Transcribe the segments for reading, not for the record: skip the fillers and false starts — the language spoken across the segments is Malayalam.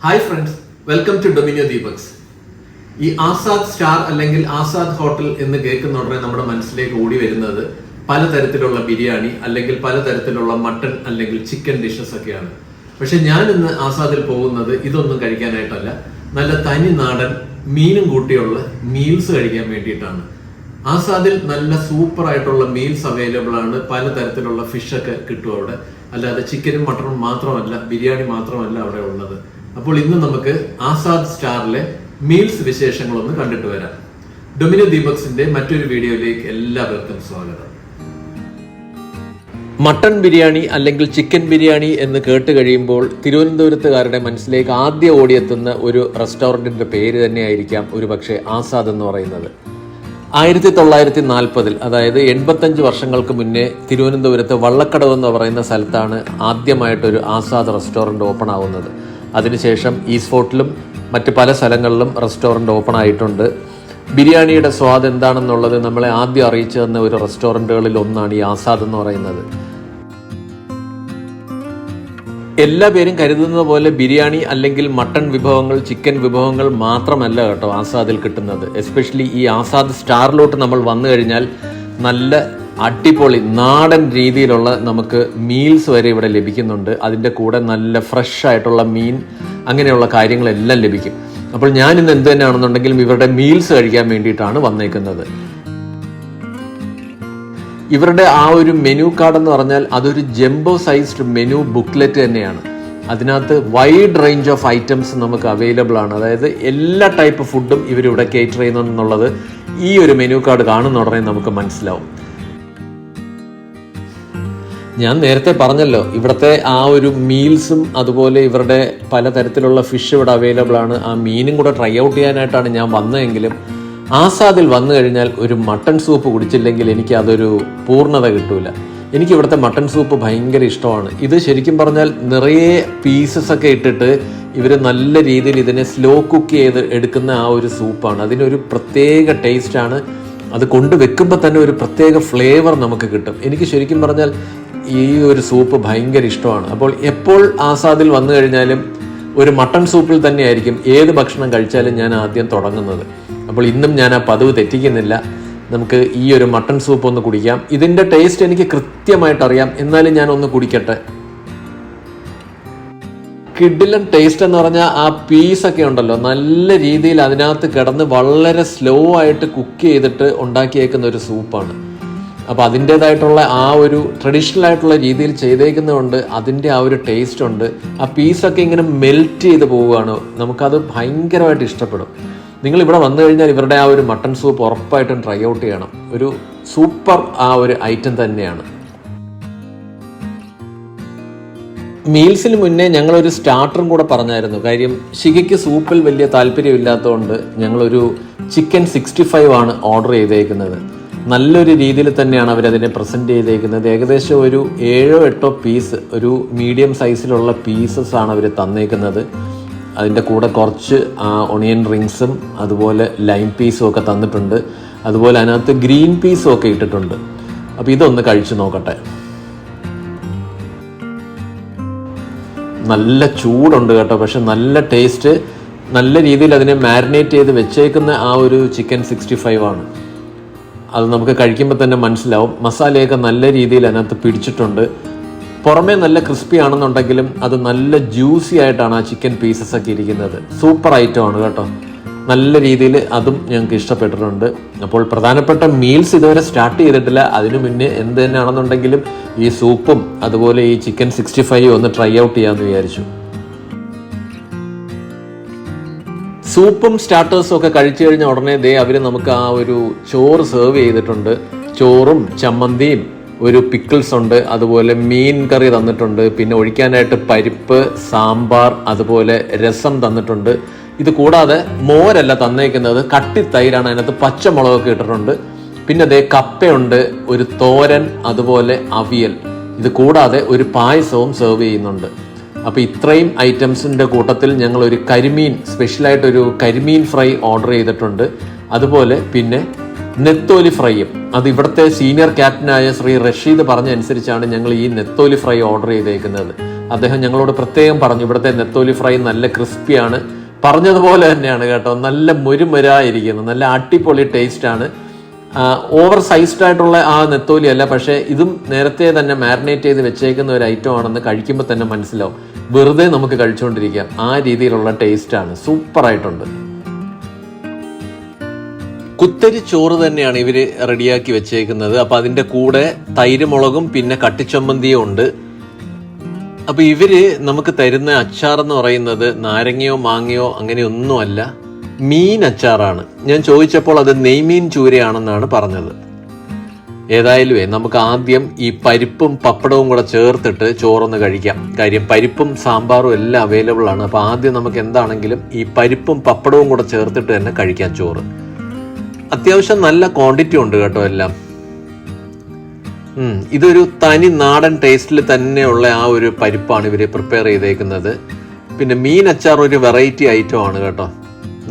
ഹായ് ഫ്രണ്ട്സ്, വെൽക്കം ടു ഡൊമിനിയോ ദീപക്സ്. ഈ ആസാദ് സ്റ്റാർ അല്ലെങ്കിൽ ആസാദ് ഹോട്ടൽ എന്ന് കേൾക്കുന്ന ഉടനെ നമ്മുടെ മനസ്സിലേക്ക് ഓടി വരുന്നത് പലതരത്തിലുള്ള ബിരിയാണി അല്ലെങ്കിൽ പലതരത്തിലുള്ള മട്ടൺ അല്ലെങ്കിൽ ചിക്കൻ ഡിഷസ് ഒക്കെയാണ്. പക്ഷെ ഞാൻ ഇന്ന് ആസാദിൽ പോകുന്നത് ഇതൊന്നും കഴിക്കാനായിട്ടല്ല, നല്ല തനി നാടൻ മീനും കൂട്ടിയുള്ള മീൽസ് കഴിക്കാൻ വേണ്ടിയിട്ടാണ്. ആസാദിൽ നല്ല സൂപ്പർ ആയിട്ടുള്ള മീൽസ് അവൈലബിൾ ആണ്. പലതരത്തിലുള്ള ഫിഷൊക്കെ കിട്ടും അവിടെ. അല്ലാതെ ചിക്കനും മട്ടണും മാത്രമല്ല, ബിരിയാണി മാത്രമല്ല അവിടെ ഉള്ളത്. അപ്പോൾ ഇന്ന് നമുക്ക് ആസാദ് സ്റ്റാറിലെ മീൽസ് വിശേഷങ്ങളൊന്ന് കണ്ടിട്ട് വരാം. ഡൊമിനിയോ ദീപക്സിന്റെ മറ്റൊരു വീഡിയോയിലേക്ക് എല്ലാവർക്കും സ്വാഗതം. മട്ടൺ ബിരിയാണി അല്ലെങ്കിൽ ചിക്കൻ ബിരിയാണി എന്ന് കേട്ട് കഴിയുമ്പോൾ തിരുവനന്തപുരത്തുകാരുടെ മനസ്സിലേക്ക് ആദ്യം ഓടിയെത്തുന്ന ഒരു റെസ്റ്റോറൻറ്റിൻ്റെ പേര് തന്നെയായിരിക്കാം ഒരുപക്ഷെ ആസാദ് എന്ന് പറയുന്നത്. 1940 അതായത് 85 വർഷങ്ങൾക്ക് മുന്നേ തിരുവനന്തപുരത്ത് വള്ളക്കടവ് എന്ന് പറയുന്ന സ്ഥലത്താണ് ആദ്യമായിട്ടൊരു ആസാദ് റെസ്റ്റോറൻറ്റ് ഓപ്പൺ ആവുന്നത്. അതിനുശേഷം ഈസ്റ്റ് ഫോർട്ടിലും മറ്റ് പല സ്ഥലങ്ങളിലും റെസ്റ്റോറൻറ്റ് ഓപ്പൺ ആയിട്ടുണ്ട്. ബിരിയാണിയുടെ സ്വാദ് എന്താണെന്നുള്ളത് നമ്മളെ ആദ്യം അറിയിച്ചു തന്ന ഒരു റെസ്റ്റോറൻറ്റുകളിൽ ഒന്നാണ് ഈ ആസാദ് എന്ന് പറയുന്നത്. എല്ലാ പേരും കരുതുന്നത് പോലെ ബിരിയാണി അല്ലെങ്കിൽ മട്ടൺ വിഭവങ്ങൾ, ചിക്കൻ വിഭവങ്ങൾ മാത്രമല്ല കേട്ടോ ആസാദിൽ കിട്ടുന്നത്. എസ്പെഷ്യലി ഈ ആസാദ് സ്റ്റാറിലോട്ട് നമ്മൾ വന്നു കഴിഞ്ഞാൽ നല്ല അടിപൊളി നാടൻ രീതിയിലുള്ള നമുക്ക് മീൽസ് വരെ ഇവിടെ ലഭിക്കുന്നുണ്ട്. അതിൻ്റെ കൂടെ നല്ല ഫ്രഷ് ആയിട്ടുള്ള മീൻ, അങ്ങനെയുള്ള കാര്യങ്ങളെല്ലാം ലഭിക്കും. അപ്പോൾ ഞാൻ ഇന്ന് എന്ത് തന്നെയാണെന്നുണ്ടെങ്കിലും ഇവരുടെ മീൽസ് കഴിക്കാൻ വേണ്ടിയിട്ടാണ് വന്നേക്കുന്നത്. ഇവരുടെ ആ ഒരു മെനു കാർഡ് എന്ന് പറഞ്ഞാൽ അതൊരു ജംബോ സൈസ്ഡ് മെനു ബുക്ക്ലെറ്റ് തന്നെയാണ്. അതിനകത്ത് വൈഡ് റേഞ്ച് ഓഫ് ഐറ്റംസ് നമുക്ക് അവൈലബിൾ ആണ്. അതായത് എല്ലാ ടൈപ്പ് ഫുഡും ഇവരിവിടെ കേറ്റർ ചെയ്യുന്നുള്ളത് ഈ ഒരു മെനു കാർഡ് കാണുന്ന ഉടനെ നമുക്ക് മനസ്സിലാവും. ഞാൻ നേരത്തെ പറഞ്ഞല്ലോ, ഇവിടുത്തെ ആ ഒരു മീൽസും അതുപോലെ ഇവരുടെ പലതരത്തിലുള്ള ഫിഷ് ഇവിടെ അവൈലബിൾ ആണ്. ആ മീനും കൂടെ ട്രൈ ഔട്ട് ചെയ്യാനായിട്ടാണ് ഞാൻ വന്നതെങ്കിലും ആസാദിൽ വന്നു കഴിഞ്ഞാൽ ഒരു മട്ടൺ സൂപ്പ് കുടിച്ചില്ലെങ്കിൽ എനിക്ക് അതൊരു പൂർണ്ണത കിട്ടൂല. എനിക്ക് ഇവിടുത്തെ മട്ടൺ സൂപ്പ് ഭയങ്കര ഇഷ്ടമാണ്. ഇത് ശരിക്കും പറഞ്ഞാൽ നിറയെ പീസസ് ഒക്കെ ഇട്ടിട്ട് ഇവർ നല്ല രീതിയിൽ ഇതിനെ സ്ലോ കുക്ക് ചെയ്ത് എടുക്കുന്ന ആ ഒരു സൂപ്പാണ്. അതിനൊരു പ്രത്യേക ടേസ്റ്റാണ്. അത് കൊണ്ടുവെക്കുമ്പോൾ തന്നെ ഒരു പ്രത്യേക ഫ്ലേവർ നമുക്ക് കിട്ടും. എനിക്ക് ശരിക്കും പറഞ്ഞാൽ ഈ ഒരു സൂപ്പ് ഭയങ്കര ഇഷ്ടമാണ്. അപ്പോൾ എപ്പോൾ ആസാദിൽ വന്നു കഴിഞ്ഞാലും ഒരു മട്ടൺ സൂപ്പിൽ തന്നെയായിരിക്കും ഏത് ഭക്ഷണം കഴിച്ചാലും ഞാൻ ആദ്യം തുടങ്ങുന്നത്. അപ്പോൾ ഇന്നും ഞാൻ ആ പതിവ് തെറ്റിക്കുന്നില്ല. നമുക്ക് ഈ ഒരു മട്ടൺ സൂപ്പ് ഒന്ന് കുടിക്കാം. ഇതിൻ്റെ ടേസ്റ്റ് എനിക്ക് കൃത്യമായിട്ട് അറിയാം, എന്നാലും ഞാൻ ഒന്ന് കുടിക്കട്ടെ. കിഡിലൻ ടേസ്റ്റ് എന്ന് പറഞ്ഞാൽ ആ പീസൊക്കെ ഉണ്ടല്ലോ, നല്ല രീതിയിൽ അതിനകത്ത് കിടന്ന് വളരെ സ്ലോ ആയിട്ട് കുക്ക് ചെയ്തിട്ട് ഉണ്ടാക്കിയേക്കുന്ന ഒരു സൂപ്പാണ്. അപ്പോൾ അതിൻ്റേതായിട്ടുള്ള ആ ഒരു ട്രഡീഷണൽ ആയിട്ടുള്ള രീതിയിൽ ചെയ്തേക്കുന്നതുകൊണ്ട് അതിൻ്റെ ആ ഒരു ടേസ്റ്റ് ഉണ്ട്. ആ പീസൊക്കെ ഇങ്ങനെ മെൽറ്റ് ചെയ്ത് പോവുകയാണ്. നമുക്കത് ഭയങ്കരമായിട്ട് ഇഷ്ടപ്പെടും. നിങ്ങൾ ഇവിടെ വന്നു കഴിഞ്ഞാൽ ഇവരുടെ ആ ഒരു മട്ടൺ സൂപ്പ് ഉറപ്പായിട്ടും ട്രൈ ഔട്ട് ചെയ്യണം. ഒരു സൂപ്പർ ആ ഒരു ഐറ്റം തന്നെയാണ്. മീൽസിന് മുന്നേ ഞങ്ങളൊരു സ്റ്റാർട്ടറും കൂടെ പറഞ്ഞായിരുന്നു. കാര്യം ഷിഗയ്ക്ക് സൂപ്പിൽ വലിയ താല്പര്യമില്ലാത്തതുകൊണ്ട് ഞങ്ങളൊരു ചിക്കൻ 65 ആണ് ഓർഡർ ചെയ്തേക്കുന്നത്. നല്ലൊരു രീതിയിൽ തന്നെയാണ് അവരതിനെ പ്രസൻറ്റ് ചെയ്തേക്കുന്നത്. ഏകദേശം ഒരു 7-8 പീസ്, ഒരു മീഡിയം സൈസിലുള്ള പീസസ് ആണ് അവർ തന്നേക്കുന്നത്. അതിൻ്റെ കൂടെ കുറച്ച് ഒണിയൻ റിങ്സും അതുപോലെ ലൈം പീസും ഒക്കെ തന്നിട്ടുണ്ട്. അതുപോലെ അതിനകത്ത് ഗ്രീൻ പീസും ഒക്കെ ഇട്ടിട്ടുണ്ട്. അപ്പോൾ ഇതൊന്ന് കഴിച്ചു നോക്കട്ടെ. നല്ല ചൂടുണ്ട് കേട്ടോ, പക്ഷെ നല്ല ടേസ്റ്റ്. നല്ല രീതിയിൽ അതിനെ മാരിനേറ്റ് ചെയ്ത് വെച്ചേക്കുന്ന ആ ഒരു ചിക്കൻ 65 ആണ്. അത് നമുക്ക് കഴിക്കുമ്പോൾ തന്നെ മനസ്സിലാവും. മസാലയൊക്കെ നല്ല രീതിയിൽ അതിനകത്ത് പിടിച്ചിട്ടുണ്ട്. പുറമേ നല്ല ക്രിസ്പി ആണെന്നുണ്ടെങ്കിലും അത് നല്ല ജ്യൂസി ആയിട്ടാണ് ആ ചിക്കൻ പീസസ് ഒക്കെ ഇരിക്കുന്നത്. സൂപ്പർ ഐറ്റമാണ് കേട്ടോ. നല്ല രീതിയിൽ അതും ഞങ്ങൾക്ക് ഇഷ്ടപ്പെട്ടിട്ടുണ്ട്. അപ്പോൾ പ്രധാനപ്പെട്ട മീൽസ് ഇതുവരെ സ്റ്റാർട്ട് ചെയ്തിട്ടില്ല. അതിനു മുന്നേ എന്ത് തന്നെയാണെന്നുണ്ടെങ്കിലും ഈ സൂപ്പും അതുപോലെ ഈ ചിക്കൻ 65 ഒന്ന് ട്രൈ ഔട്ട് ചെയ്യാമെന്ന് വിചാരിച്ചു. സൂപ്പും സ്റ്റാർട്ടേഴ്സും ഒക്കെ കഴിച്ചു കഴിഞ്ഞ ഉടനെ അവർ നമുക്ക് ആ ഒരു ചോറ് സെർവ് ചെയ്തിട്ടുണ്ട്. ചോറും ചമ്മന്തിയും ഒരു പിക്കിൾസ് ഉണ്ട്, അതുപോലെ മീൻ കറി തന്നിട്ടുണ്ട്. പിന്നെ ഒഴിക്കാനായിട്ട് പരിപ്പ്, സാമ്പാർ, അതുപോലെ രസം തന്നിട്ടുണ്ട്. ഇത് കൂടാതെ മോരല്ല തന്നേക്കുന്നത്, കട്ടിത്തൈരാണ്. അതിനകത്ത് പച്ചമുളകൊക്കെ ഇട്ടിട്ടുണ്ട്. പിന്നെ കപ്പയുണ്ട്, ഒരു തോരൻ, അതുപോലെ അവിയൽ. ഇത് കൂടാതെ ഒരു പായസവും സെർവ് ചെയ്യുന്നുണ്ട്. അപ്പോൾ ഇത്രയും ഐറ്റംസിൻ്റെ കൂട്ടത്തിൽ ഞങ്ങൾ ഒരു കരിമീൻ, സ്പെഷ്യലായിട്ടൊരു കരിമീൻ ഫ്രൈ ഓർഡർ ചെയ്തിട്ടുണ്ട്. അതുപോലെ പിന്നെ നെത്തോലി ഫ്രൈയും. അത് ഇവിടുത്തെ സീനിയർ ക്യാപ്റ്റനായ ശ്രീ റഷീദ് പറഞ്ഞ അനുസരിച്ചാണ് ഞങ്ങൾ ഈ നെത്തോലി ഫ്രൈ ഓർഡർ ചെയ്തേക്കുന്നത്. അദ്ദേഹം ഞങ്ങളോട് പ്രത്യേകം പറഞ്ഞു ഇവിടുത്തെ നെത്തോലി ഫ്രൈ നല്ല ക്രിസ്പിയാണ്. പറഞ്ഞതുപോലെ തന്നെയാണ് കേട്ടോ, നല്ല മുരുമുരായിരിക്കുന്നു, നല്ല അടിപൊളി ടേസ്റ്റാണ്. ഓവർ സൈസ്ഡ് ആയിട്ടുള്ള ആ നെത്തോലി അല്ല, പക്ഷേ ഇതും നേരത്തെ തന്നെ മാരിനേറ്റ് ചെയ്ത് വെച്ചേക്കുന്ന ഒരു ഐറ്റം ആണെന്ന് കഴിക്കുമ്പോൾ തന്നെ മനസ്സിലാവും. വെറുതെ നമുക്ക് കഴിച്ചുകൊണ്ടിരിക്കാം, ആ രീതിയിലുള്ള ടേസ്റ്റാണ്. സൂപ്പറായിട്ടുണ്ട്. കുത്തരി ചോറ് തന്നെയാണ് ഇവര് റെഡിയാക്കി വെച്ചേക്കുന്നത്. അപ്പൊ അതിന്റെ കൂടെ തൈര് മുളകും പിന്നെ കട്ടിച്ചമ്മന്തിയും ഉണ്ട്. അപ്പൊ ഇവര് നമുക്ക് തരുന്ന അച്ചാർ എന്ന് പറയുന്നത് നാരങ്ങയോ മാങ്ങയോ അങ്ങനെയൊന്നുമല്ല, മീൻ അച്ചാറാണ്. ഞാൻ ചോദിച്ചപ്പോൾ അത് നെയ്മീൻ ചൂരയാണെന്നാണ് പറഞ്ഞത്. ഏതായാലും നമുക്ക് ആദ്യം ഈ പരിപ്പും പപ്പടവും കൂടെ ചേർത്തിട്ട് ചോറൊന്ന് കഴിക്കാം. കാര്യം പരിപ്പും സാമ്പാറും എല്ലാം അവൈലബിൾ ആണ്. അപ്പൊ ആദ്യം നമുക്ക് എന്താണെങ്കിലും ഈ പരിപ്പും പപ്പടവും കൂടെ ചേർത്തിട്ട് തന്നെ കഴിക്കാം ചോറ്. അത്യാവശ്യം നല്ല ക്വാണ്ടിറ്റി ഉണ്ട് കേട്ടോ എല്ലാം. ഇതൊരു തനി നാടൻ ടേസ്റ്റിൽ തന്നെയുള്ള ആ ഒരു പരിപ്പാണ് ഇവര് പ്രിപ്പയർ ചെയ്തേക്കുന്നത്. പിന്നെ മീൻ അച്ചാർ ഒരു വെറൈറ്റി ഐറ്റം ആണ് കേട്ടോ,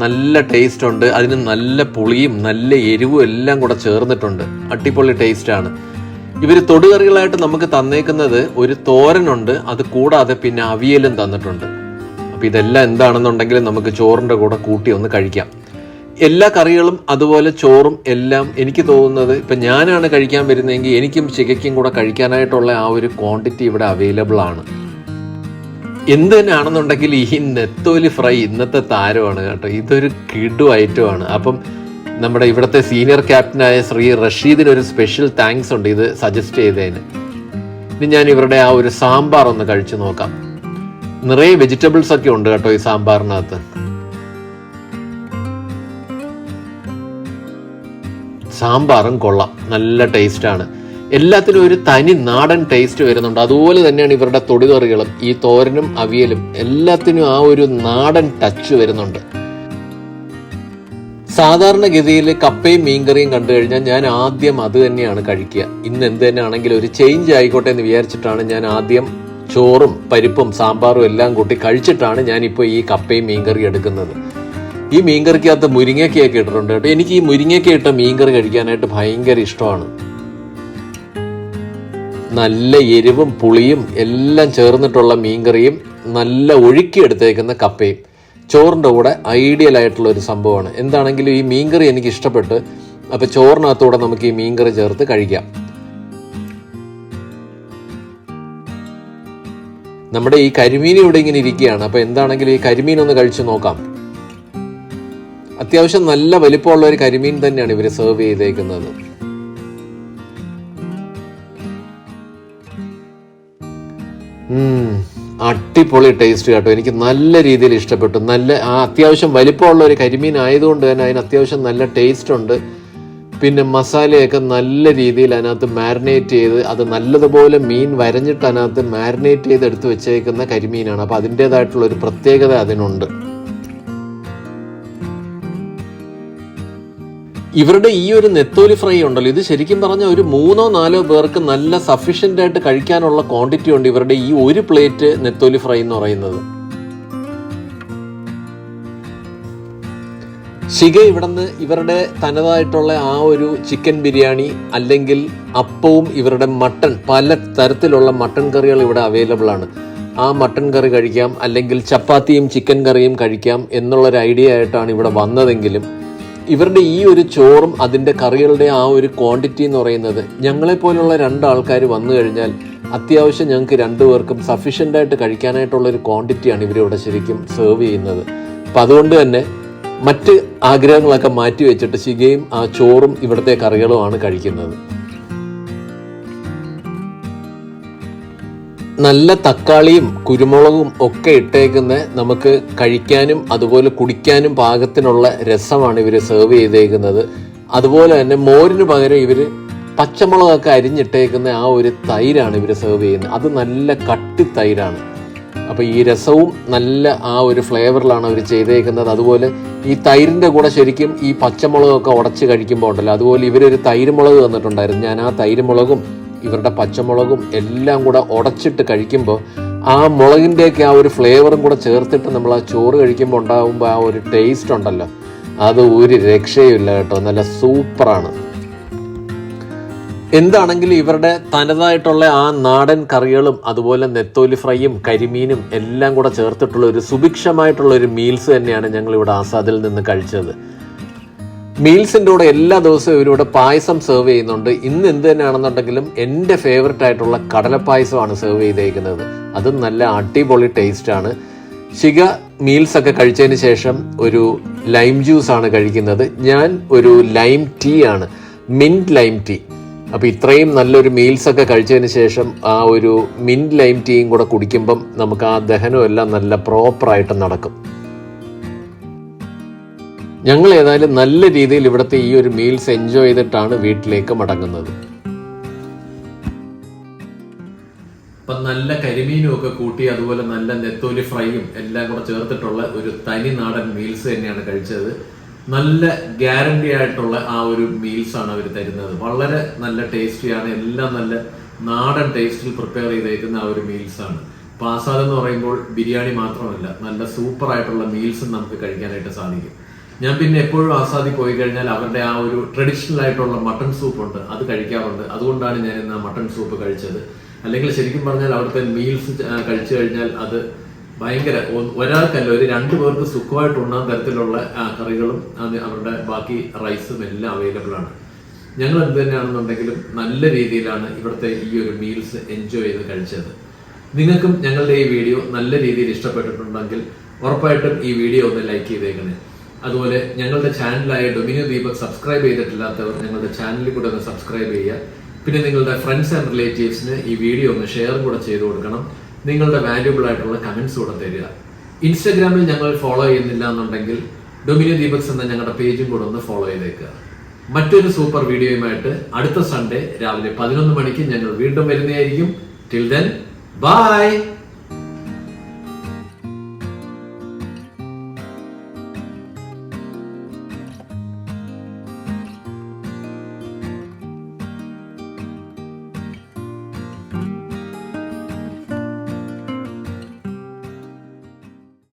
നല്ല ടേസ്റ്റ് ഉണ്ട്. അതിന് നല്ല പുളിയും നല്ല എരിവും എല്ലാം കൂടെ ചേർന്നിട്ടുണ്ട്, അടിപൊളി ടേസ്റ്റാണ്. ഇവർ തൊടുകറികളായിട്ട് നമുക്ക് തന്നേക്കുന്നത് ഒരു തോരനുണ്ട്, അത് കൂടാതെ പിന്നെ അവിയലും തന്നിട്ടുണ്ട്. അപ്പം ഇതെല്ലാം എന്താണെന്നുണ്ടെങ്കിൽ നമുക്ക് ചോറിൻ്റെ കൂടെ കൂട്ടി ഒന്ന് കഴിക്കാം. എല്ലാ കറികളും അതുപോലെ ചോറും എല്ലാം എനിക്ക് തോന്നുന്നത് ഇപ്പം ഞാനാണ് കഴിക്കാൻ വരുന്നതെങ്കിൽ എനിക്കും ചിക്കയ്ക്കും കൂടെ കഴിക്കാനായിട്ടുള്ള ആ ഒരു ക്വാണ്ടിറ്റി ഇവിടെ അവൈലബിൾ ആണ്. എന്ത് തന്നെയാണെന്നുണ്ടെങ്കിൽ ഈ നെത്തോലി ഫ്രൈ ഇന്നത്തെ താരമാണ് കേട്ടോ, ഇതൊരു കിടു ഐറ്റമാണ്. അപ്പം നമ്മുടെ ഇവിടുത്തെ സീനിയർ ക്യാപ്റ്റനായ ശ്രീ റഷീദിന് ഒരു സ്പെഷ്യൽ താങ്ക്സ് ഉണ്ട് ഇത് സജസ്റ്റ് ചെയ്തതിന്. ഇനി ഞാൻ ഇവരുടെ ആ ഒരു സാമ്പാർ ഒന്ന് കഴിച്ചു നോക്കാം. നിറയെ വെജിറ്റബിൾസ് ഒക്കെ ഉണ്ട് കേട്ടോ ഈ സാമ്പാറിനകത്ത്. സാമ്പാറും കൊള്ളാം, നല്ല ടേസ്റ്റാണ്. എല്ലാത്തിനും ഒരു തനി നാടൻ ടേസ്റ്റ് വരുന്നുണ്ട്. അതുപോലെ തന്നെയാണ് ഇവരുടെ തൊടികറികളും ഈ തോരനും അവിയലും, എല്ലാത്തിനും ആ ഒരു നാടൻ ടച്ച് വരുന്നുണ്ട്. സാധാരണഗതിയിൽ കപ്പയും മീൻകറിയും കണ്ടു കഴിഞ്ഞാൽ ഞാൻ ആദ്യം അത് തന്നെയാണ് കഴിക്കുക. ഇന്ന് എന്ത് തന്നെ ആണെങ്കിലും ഒരു ചേഞ്ച് ആയിക്കോട്ടെ എന്ന് വിചാരിച്ചിട്ടാണ് ഞാൻ ആദ്യം ചോറും പരിപ്പും സാമ്പാറും എല്ലാം കൂട്ടി കഴിച്ചിട്ടാണ് ഞാനിപ്പോൾ ഈ കപ്പയും മീൻകറി എടുക്കുന്നത്. ഈ മീൻകറിക്കകത്ത് മുരിങ്ങയ്ക്കയൊക്കെ ഇട്ടിട്ടുണ്ട് കേട്ടോ. എനിക്ക് ഈ മുരിങ്ങയ്ക്ക ഇട്ട മീൻകറി കഴിക്കാനായിട്ട് ഭയങ്കര ഇഷ്ടമാണ്. നല്ല എരിവും പുളിയും എല്ലാം ചേർന്നിട്ടുള്ള മീൻകറിയും നല്ല ഒഴുക്കിയെടുത്തേക്കുന്ന കപ്പയും ചോറിൻ്റെ കൂടെ ഐഡിയൽ ആയിട്ടുള്ള ഒരു സംഭവമാണ്. എന്താണെങ്കിലും ഈ മീൻകറി എനിക്ക് ഇഷ്ടപ്പെട്ട്, അപ്പം ചോറിനകത്തൂടെ നമുക്ക് ഈ മീൻകറി ചേർത്ത് കഴിക്കാം. നമ്മുടെ ഈ കരിമീൻ ഇവിടെ ഇങ്ങനെ ഇരിക്കുകയാണ്. അപ്പം എന്താണെങ്കിലും ഈ കരിമീൻ ഒന്ന് കഴിച്ചു നോക്കാം. അത്യാവശ്യം നല്ല വലിപ്പമുള്ള ഒരു കരിമീൻ തന്നെയാണ് ഇവർ സെർവ് ചെയ്തേക്കുന്നത്. അടിപൊളി ടേസ്റ്റ് കേട്ടോ, എനിക്ക് നല്ല രീതിയിൽ ഇഷ്ടപ്പെട്ടു. നല്ല അത്യാവശ്യം വലിപ്പമുള്ള ഒരു കരിമീൻ ആയതുകൊണ്ട് തന്നെ അതിന് അത്യാവശ്യം നല്ല ടേസ്റ്റ് ഉണ്ട്. പിന്നെ മസാലയൊക്കെ നല്ല രീതിയിൽ അതിനകത്ത് മാരിനേറ്റ് ചെയ്ത്, അത് നല്ലതുപോലെ മീൻ വരഞ്ഞിട്ട് അതിനകത്ത് മാരിനേറ്റ് ചെയ്ത് എടുത്ത് വെച്ചേക്കുന്ന കരിമീനാണ്. അപ്പോൾ അതിൻ്റേതായിട്ടുള്ള ഒരു പ്രത്യേകത അതിനുണ്ട്. ഇവരുടെ ഈ ഒരു നെത്തോലി ഫ്രൈ ഉണ്ടല്ലോ, ഇത് ശരിക്കും പറഞ്ഞാൽ ഒരു 3-4 പേർക്ക് നല്ല സഫീഷ്യൻ്റ് ആയിട്ട് കഴിക്കാനുള്ള ക്വാണ്ടിറ്റി ഉണ്ട് ഇവരുടെ ഈ ഒരു പ്ലേറ്റ് നെത്തോലി ഫ്രൈ എന്ന് പറയുന്നത്. ശിഖ ഇവിടുന്ന് ഇവരുടെ തനതായിട്ടുള്ള ആ ഒരു ചിക്കൻ ബിരിയാണി അല്ലെങ്കിൽ അപ്പവും ഇവരുടെ മട്ടൺ, പല തരത്തിലുള്ള മട്ടൺ കറികൾ ഇവിടെ അവൈലബിൾ ആണ്. ആ മട്ടൺ കറി കഴിക്കാം, അല്ലെങ്കിൽ ചപ്പാത്തിയും ചിക്കൻ കറിയും കഴിക്കാം എന്നുള്ളൊരു ഐഡിയ ആയിട്ടാണ് ഇവിടെ വന്നതെങ്കിലും ഇവരുടെ ഈ ഒരു ചോറും അതിൻ്റെ കറികളുടെ ആ ഒരു ക്വാണ്ടിറ്റി എന്ന് പറയുന്നത് ഞങ്ങളെപ്പോലുള്ള 2 ആൾക്കാർ വന്നു കഴിഞ്ഞാൽ അത്യാവശ്യം ഞങ്ങൾക്ക് 2 പേർക്കും സഫീഷ്യൻ്റ് ആയിട്ട് കഴിക്കാനായിട്ടുള്ളൊരു ക്വാണ്ടിറ്റിയാണ് ഇവരിവിടെ ശരിക്കും സെർവ് ചെയ്യുന്നത്. അപ്പം അതുകൊണ്ട് തന്നെ മറ്റ് ആഗ്രഹങ്ങളൊക്കെ മാറ്റി വെച്ചിട്ട് ശിഖയും ആ ചോറും ഇവിടുത്തെ കറികളുമാണ് കഴിക്കുന്നത്. നല്ല തക്കാളിയും കുരുമുളകും ഒക്കെ ഇട്ടേക്കുന്ന നമുക്ക് കഴിക്കാനും അതുപോലെ കുടിക്കാനും പാകത്തിനുള്ള രസമാണ് ഇവർ സെർവ് ചെയ്തേക്കുന്നത്. അതുപോലെ തന്നെ മോരിന് പകരം ഇവർ പച്ചമുളകൊക്കെ അരിഞ്ഞിട്ടേക്കുന്ന ആ ഒരു തൈരാണ് ഇവർ സെർവ് ചെയ്യുന്നത്. അത് നല്ല കട്ടി തൈരാണ്. അപ്പോൾ ഈ രസവും നല്ല ആ ഒരു ഫ്ലേവറിലാണ് അവർ ചെയ്തേക്കുന്നത്. അതുപോലെ ഈ തൈരിൻ്റെ കൂടെ ശരിക്കും ഈ പച്ചമുളകൊക്കെ ഉടച്ച് കഴിക്കുമ്പോൾ ഉണ്ടല്ലോ, അതുപോലെ ഇവരൊരു തൈര് മുളക് തന്നിട്ടുണ്ടായിരുന്നു. ഞാൻ ആ തൈര് മുളകും ഇവരുടെ പച്ചമുളകും എല്ലാം കൂടെ ഉടച്ചിട്ട് കഴിക്കുമ്പോൾ ആ മുളകിൻ്റെയൊക്കെ ആ ഒരു ഫ്ലേവറും കൂടെ ചേർത്തിട്ട് നമ്മൾ ആ ചോറ് കഴിക്കുമ്പോൾ ഉണ്ടാകുമ്പോൾ ആ ഒരു ടേസ്റ്റ് ഉണ്ടല്ലോ, അത് ഒരു രക്ഷയുമില്ല കേട്ടോ, നല്ല സൂപ്പറാണ്. എന്താണെങ്കിലും ഇവരുടെ തനതായിട്ടുള്ള ആ നാടൻ കറികളും അതുപോലെ നെത്തോലി ഫ്രൈയും കരിമീനും എല്ലാം കൂടെ ചേർത്തിട്ടുള്ള ഒരു സുഭിക്ഷമായിട്ടുള്ള ഒരു മീൽസ് തന്നെയാണ് ഞങ്ങൾ ഇവിടെ ആസാദിൽ നിന്ന് കഴിച്ചത്. മീൽസിൻ്റെ കൂടെ എല്ലാ ദിവസവും ഇവരിവിടെ പായസം സെർവ് ചെയ്യുന്നുണ്ട്. ഇന്ന് എന്ത് തന്നെയാണെന്നുണ്ടെങ്കിലും എൻ്റെ ഫേവററ്റ് ആയിട്ടുള്ള കടലപ്പായസമാണ് സെർവ് ചെയ്തേക്കുന്നത്. അതും നല്ല അടിപൊളി ടേസ്റ്റാണ്. ശിഖ മീൽസ് ഒക്കെ കഴിച്ചതിന് ശേഷം ഒരു ലൈം ജ്യൂസ് ആണ് കഴിക്കുന്നത്. ഞാൻ ഒരു ലൈം ടീ ആണ്, മിൻറ്റ് ലൈം ടീ. അപ്പോൾ ഇത്രയും നല്ലൊരു മീൽസ് ഒക്കെ കഴിച്ചതിന് ശേഷം ആ ഒരു മിൻറ്റ് ലൈം ടീയും കൂടെ കുടിക്കുമ്പം നമുക്ക് ആ ദഹനം എല്ലാം നല്ല പ്രോപ്പറായിട്ട് നടക്കും. ഞങ്ങൾ ഏതായാലും നല്ല രീതിയിൽ ഇവിടുത്തെ ഈ ഒരു മീൽസ് എൻജോയ് ചെയ്തിട്ടാണ് വീട്ടിലേക്ക് മടങ്ങുന്നത്. അപ്പം നല്ല കരിമീനും ഒക്കെ കൂട്ടി അതുപോലെ നല്ല നെത്തോലി ഫ്രൈയും എല്ലാം കൂടെ ചേർത്തിട്ടുള്ള ഒരു തനി നാടൻ മീൽസ് തന്നെയാണ് കഴിച്ചത്. നല്ല ഗ്യാരണ്ടി ആയിട്ടുള്ള ആ ഒരു മീൽസ് ആണ് അവർ തരുന്നത്. വളരെ നല്ല ടേസ്റ്റിയാണ്, എല്ലാം നല്ല നാടൻ ടേസ്റ്റിൽ പ്രിപ്പയർ ചെയ്തേക്കുന്ന ആ ഒരു മീൽസ് ആണ്. അപ്പോൾ ആസാദ് എന്ന് പറയുമ്പോൾ ബിരിയാണി മാത്രമല്ല, നല്ല സൂപ്പർ ആയിട്ടുള്ള മീൽസും നമുക്ക് കഴിക്കാനായിട്ട് സാധിക്കും. ഞാൻ പിന്നെ എപ്പോഴും ആസാദിൽ പോയി കഴിഞ്ഞാൽ അവരുടെ ആ ഒരു ട്രഡീഷണൽ ആയിട്ടുള്ള മട്ടൺ സൂപ്പ് ഉണ്ട്, അത് കഴിക്കാറുണ്ട്. അതുകൊണ്ടാണ് ഞാൻ ഇന്ന് മട്ടൺ സൂപ്പ് കഴിച്ചത്. അല്ലെങ്കിൽ ശരിക്കും പറഞ്ഞാൽ അവിടുത്തെ മീൽസ് കഴിച്ചു കഴിഞ്ഞാൽ അത് ഭയങ്കര, ഒരാൾക്കല്ല ഒരു 2 പേർക്ക് സുഖമായിട്ട് ഉണ്ണാൻ തരത്തിലുള്ള കറികളും അവരുടെ ബാക്കി റൈസും എല്ലാം അവൈലബിൾ ആണ്. ഞങ്ങൾ എന്ത് തന്നെയാണെന്നുണ്ടെങ്കിലും നല്ല രീതിയിലാണ് ഇവിടുത്തെ ഈ ഒരു മീൽസ് എൻജോയ് ചെയ്ത് കഴിച്ചത്. നിങ്ങൾക്കും ഞങ്ങളുടെ ഈ വീഡിയോ നല്ല രീതിയിൽ ഇഷ്ടപ്പെട്ടിട്ടുണ്ടെങ്കിൽ ഉറപ്പായിട്ടും ഈ വീഡിയോ ഒന്ന് ലൈക്ക് ചെയ്തേക്കണേ. അതുപോലെ ഞങ്ങളുടെ ചാനലായ ഡൊമിനിയോ ദീപക് സബ്സ്ക്രൈബ് ചെയ്തിട്ടില്ലാത്തവർ ഞങ്ങളുടെ ചാനലിൽ കൂടെ ഒന്ന് സബ്സ്ക്രൈബ് ചെയ്യുക. പിന്നെ നിങ്ങളുടെ ഫ്രണ്ട്സ് ആൻഡ് റിലേറ്റീവ്സിന് ഈ വീഡിയോ ഒന്ന് ഷെയർ കൂടെ ചെയ്ത് കൊടുക്കണം. നിങ്ങളുടെ വാല്യുബിൾ ആയിട്ടുള്ള കമന്റ്സ് കൂടെ തരിക. ഇൻസ്റ്റാഗ്രാമിൽ ഞങ്ങൾ ഫോളോ ചെയ്യുന്നില്ല എന്നുണ്ടെങ്കിൽ ഡൊമിനിയോ ദീപക്സ് എന്ന ഞങ്ങളുടെ പേജും കൂടെ ഒന്ന് ഫോളോ ചെയ്തേക്കുക. മറ്റൊരു സൂപ്പർ വീഡിയോയുമായിട്ട് അടുത്ത സൺഡേ രാവിലെ 11 മണിക്ക് ഞങ്ങൾ വീണ്ടും വരുന്നതായിരിക്കും. Till then bye.